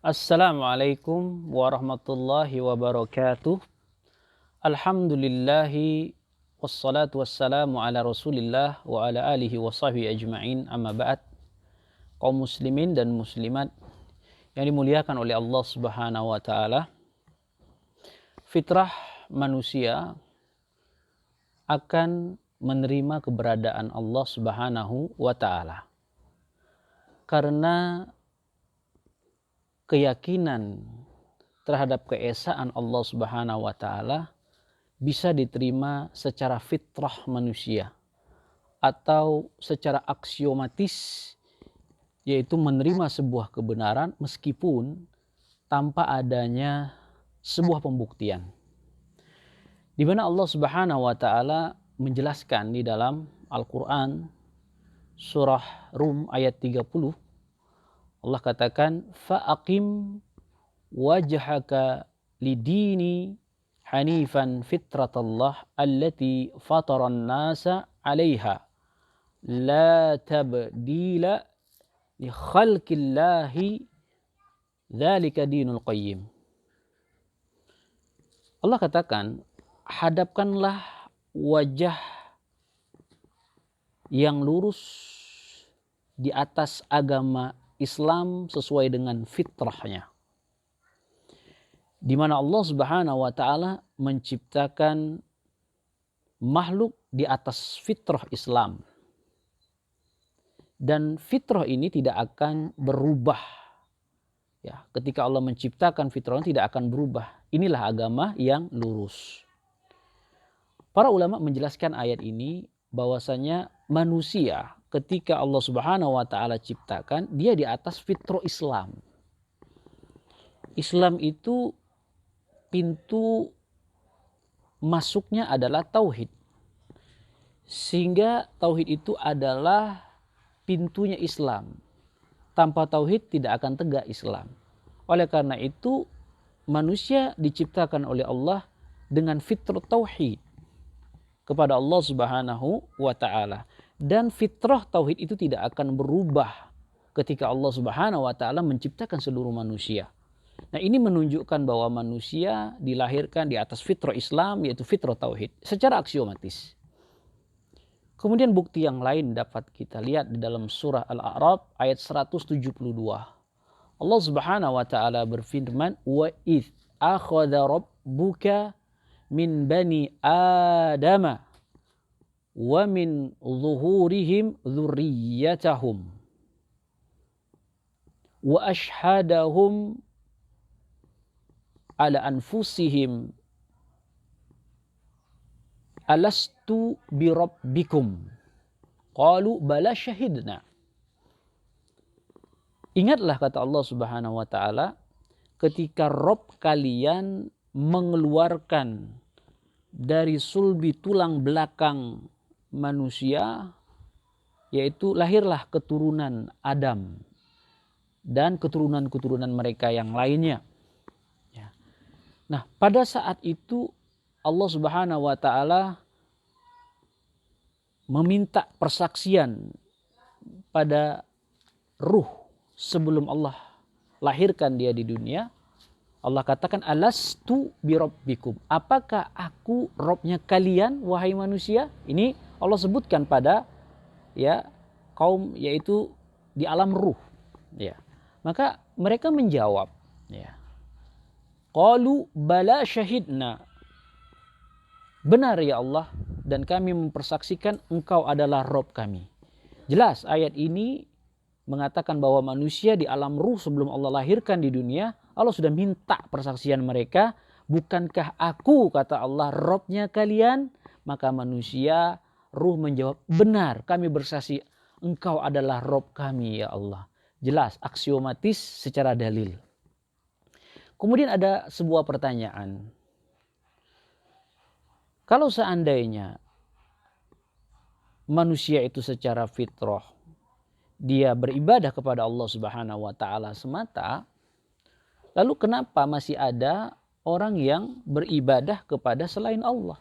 Assalamualaikum warahmatullahi wabarakatuh. Alhamdulillahi wassalatu wassalamu ala rasulillah wa ala alihi wa sahbihi ajma'in, amma ba'd. Kaum muslimin dan muslimat yang dimuliakan oleh Allah subhanahu wa ta'ala, fitrah manusia akan menerima keberadaan Allah subhanahu wa ta'ala, karena keyakinan terhadap keesaan Allah subhanahu wa ta'ala bisa diterima secara fitrah manusia atau secara aksiomatis, yaitu menerima sebuah kebenaran meskipun tanpa adanya sebuah pembuktian. Di mana Allah subhanahu wa ta'ala menjelaskan di dalam Al-Quran surah Rum ayat 30, Allah katakan, fa'aqim wajhaka lidini hanifan fitratallah allati fataran nasa 'alaiha la tabdila li khalqillahi dzalika dinul qayyim. Allah katakan, hadapkanlah wajah yang lurus di atas agama Islam sesuai dengan fitrahnya, di mana Allah subhanahu wa ta'ala menciptakan makhluk di atas fitrah Islam, dan fitrah ini tidak akan berubah. Ya, ketika Allah menciptakan fitrah tidak akan berubah. Inilah agama yang lurus. Para ulama menjelaskan ayat ini bahwasanya manusia ketika Allah subhanahu wa ta'ala ciptakan, dia di atas fitrah Islam. Islam itu pintu masuknya adalah tauhid. Sehingga tauhid itu adalah pintunya Islam. Tanpa tauhid tidak akan tegak Islam. Oleh karena itu manusia diciptakan oleh Allah dengan fitrah tauhid kepada Allah subhanahu wa ta'ala. Dan fitrah tauhid itu tidak akan berubah ketika Allah subhanahu wa ta'ala menciptakan seluruh manusia. Nah, ini menunjukkan bahwa manusia dilahirkan di atas fitrah Islam, yaitu fitrah tauhid secara aksiomatis. Kemudian bukti yang lain dapat kita lihat di dalam surah Al-A'raf ayat 172. Allah subhanahu wa ta'ala berfirman, wa idh akhadha rabbuka min bani adama wa min zuhurihim dzurriyyatahum wa ashhadahum ala anfusihim alastu birabbikum qalu bala syahidna. Ingatlah, kata Allah subhanahu wa ta'ala, ketika Rob kalian mengeluarkan dari sulbi tulang belakang manusia, yaitu lahirlah keturunan Adam dan keturunan-keturunan mereka yang lainnya. Ya. Nah, pada saat itu Allah subhanahu wa ta'ala meminta persaksian pada ruh sebelum Allah lahirkan dia di dunia. Allah katakan, alastu birabbikum, apakah aku Robnya kalian wahai manusia? Ini Allah sebutkan pada kaum, yaitu di alam ruh. Ya. Maka mereka menjawab, qalu bala syahidna, benar ya Allah, dan kami mempersaksikan engkau adalah Rob kami. Jelas ayat ini mengatakan bahwa manusia di alam ruh sebelum Allah lahirkan di dunia, Allah sudah minta persaksian mereka. Bukankah aku, kata Allah, Robnya kalian? Maka manusia ruh menjawab, benar, kami bersaksi engkau adalah Rob kami ya Allah. Jelas, aksiomatis secara dalil. Kemudian ada sebuah pertanyaan. Kalau seandainya manusia itu secara fitrah dia beribadah kepada Allah subhanahu wa ta'ala semata, lalu kenapa masih ada orang yang beribadah kepada selain Allah?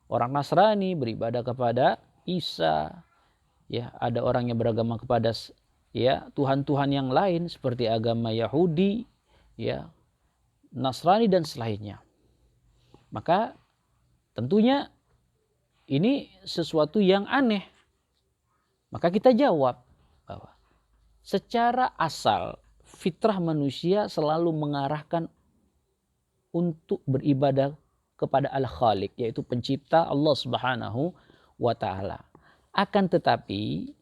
Orang Nasrani beribadah kepada Isa, ada orang yang beragama kepada Tuhan-Tuhan yang lain seperti agama Yahudi, ya, Nasrani dan selainnya. Maka tentunya ini sesuatu yang aneh. Maka kita jawab bahwa secara asal fitrah manusia selalu mengarahkan untuk beribadah kepada Al-Khaliq, yaitu pencipta Allah Subhanahu wa taala. Akan tetapi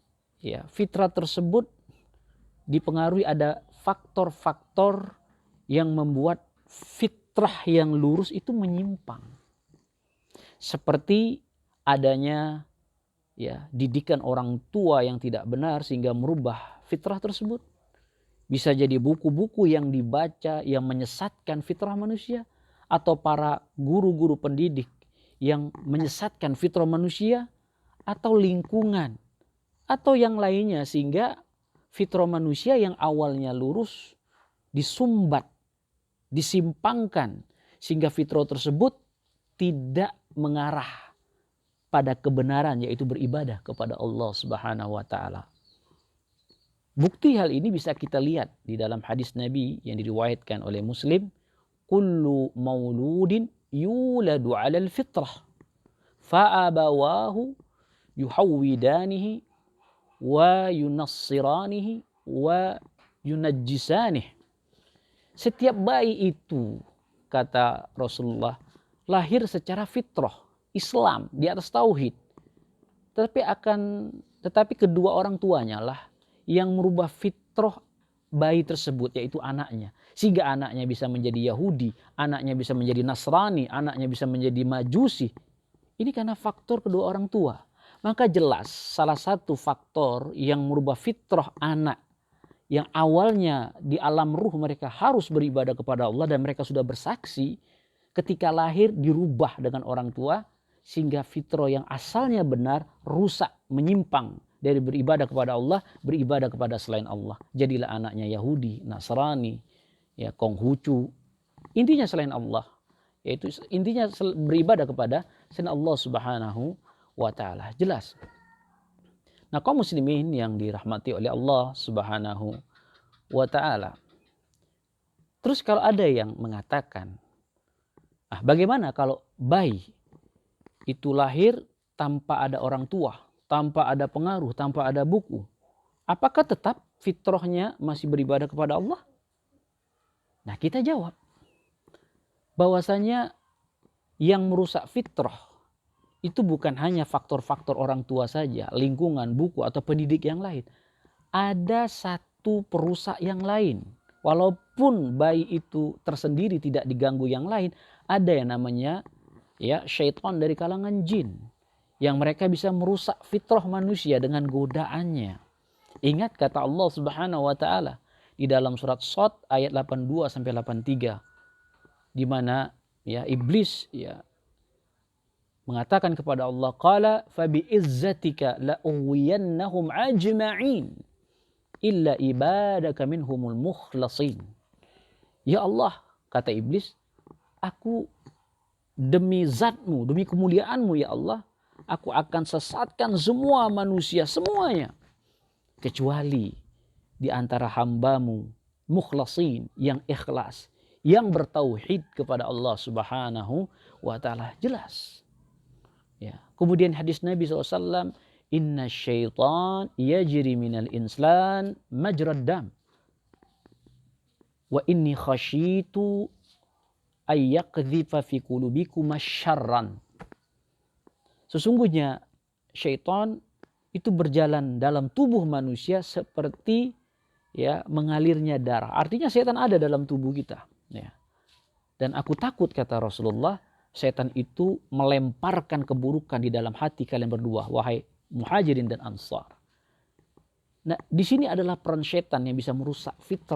ya, fitrah tersebut dipengaruhi ada faktor-faktor yang membuat fitrah yang lurus itu menyimpang. Seperti adanya ya didikan orang tua yang tidak benar sehingga merubah fitrah tersebut. Bisa jadi buku-buku yang dibaca yang menyesatkan fitrah manusia, atau para guru-guru pendidik yang menyesatkan fitrah manusia, atau lingkungan, atau yang lainnya, sehingga fitrah manusia yang awalnya lurus disumbat, disimpangkan, sehingga fitrah tersebut tidak mengarah pada kebenaran, yaitu beribadah kepada Allah Subhanahu wa taala. Bukti hal ini bisa kita lihat di dalam hadis Nabi yang diriwayatkan oleh Muslim, kullu mauludin yuladu 'alal fitrah fa abawahu yuhawwidanihi wa yunassiranihi wa yunajjisanihi. Setiap bayi itu, kata Rasulullah, lahir secara fitrah Islam di atas tauhid. Tetapi kedua orang tuanya lah yang merubah fitrah bayi tersebut, yaitu anaknya. Sehingga anaknya bisa menjadi Yahudi, anaknya bisa menjadi Nasrani, anaknya bisa menjadi Majusi. Ini karena faktor kedua orang tua. Maka jelas salah satu faktor yang merubah fitrah anak yang awalnya di alam ruh mereka harus beribadah kepada Allah, dan mereka sudah bersaksi ketika lahir dirubah dengan orang tua, sehingga fitrah yang asalnya benar rusak, menyimpang dari beribadah kepada Allah, beribadah kepada selain Allah. Jadilah anaknya Yahudi, Nasrani, ya, Konghucu. Intinya selain Allah, yaitu intinya beribadah kepada selain Allah Subhanahu wa taala. Jelas. Nah, kaum muslimin yang dirahmati oleh Allah Subhanahu wa taala. Terus kalau ada yang mengatakan, bagaimana kalau bayi itu lahir tanpa ada orang tua, tanpa ada pengaruh, tanpa ada buku? Apakah tetap fitrahnya masih beribadah kepada Allah? Nah, kita jawab bahwasanya yang merusak fitrah itu bukan hanya faktor-faktor orang tua saja, lingkungan, buku, atau pendidik yang lain. Ada satu perusak yang lain. Walaupun bayi itu tersendiri tidak diganggu yang lain, ada yang namanya ya syaitan dari kalangan jin, yang mereka bisa merusak fitrah manusia dengan godaannya. Ingat kata Allah Subhanahu wa taala di dalam surat Shad ayat 82 sampai 83, di mana ya iblis ya mengatakan kepada Allah, qala fa bi izzatika la uwiyannahum ajma'in illa ibadaka minhumul mukhlasin. Ya Allah, kata iblis, aku demi zatmu, demi kemuliaanmu ya Allah, aku akan sesatkan semua manusia, semuanya, kecuali di antara hambamu mukhlasin, yang ikhlas, yang bertauhid kepada Allah Subhanahu wa ta'ala. Jelas. Ya. Kemudian hadis Nabi SAW, inna syaitan yajri minal insan majrad dam wa inni khasyitu ayyakdhifa fi qulubikum syarran. Sesungguhnya syaitan itu berjalan dalam tubuh manusia seperti ya mengalirnya darah. Artinya syaitan ada dalam tubuh kita. Ya. Dan aku takut, kata Rasulullah, setan itu melemparkan keburukan di dalam hati kalian berdua, wahai Muhajirin dan Ansar. Nah, di sini adalah peran setan yang bisa merusak fitrah